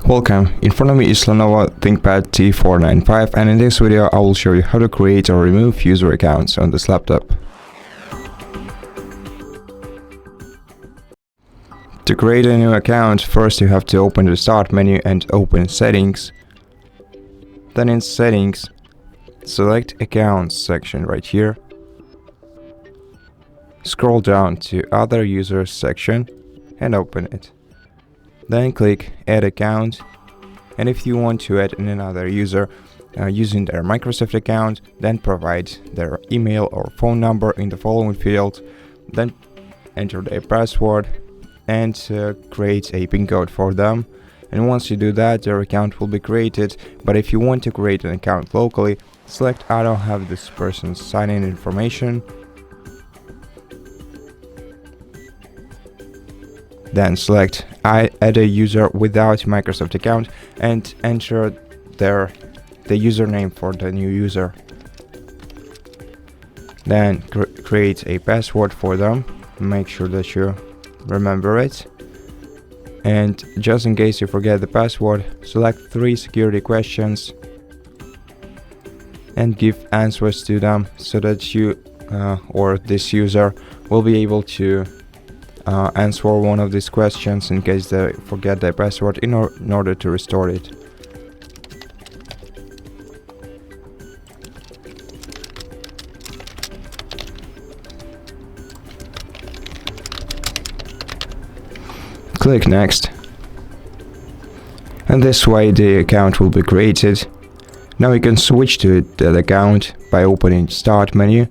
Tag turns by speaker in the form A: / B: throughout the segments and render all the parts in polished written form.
A: Welcome, in front of me is LENOVO ThinkPad T495, and in this video I will show you how to create or remove user accounts on this laptop. To create a new account, first you have to open the Start menu and open Settings. Then in Settings, select Accounts section right here. Scroll down to Other Users section and open it. Then click Add Account, and if you want to add another user using their Microsoft account, then provide their email or phone number in the following field, then enter their password and create a PIN code for them. And once you do that, their account will be created. But if you want to create an account locally, select I don't have this person's sign-in information. Then select I add a user without Microsoft account and enter the username for the new user. Then create a password for them. Make sure that you remember it. And just in case you forget the password, select 3 security questions and give answers to them so that you or this user will be able to answer one of these questions in case they forget their password in order to restore it. Click Next, and this way the account will be created. Now you can switch to that account by opening Start menu,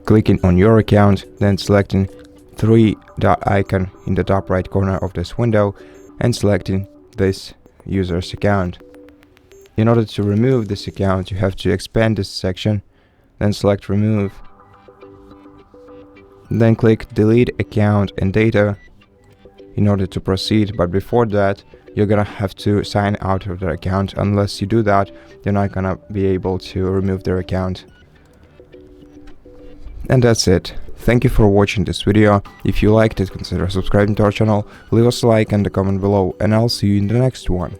A: clicking on your account, then selecting 3-dot icon in the top right corner of this window and selecting this user's account. In order to remove this account, you have to expand this section, then select Remove, then click Delete Account and Data in order to proceed. But before that, you're gonna have to sign out of their account. Unless you do that, you're not gonna be able to remove their account. And that's it. Thank you for watching this video. If you liked it, consider subscribing to our channel, leave us a like and a comment below, and I'll see you in the next one.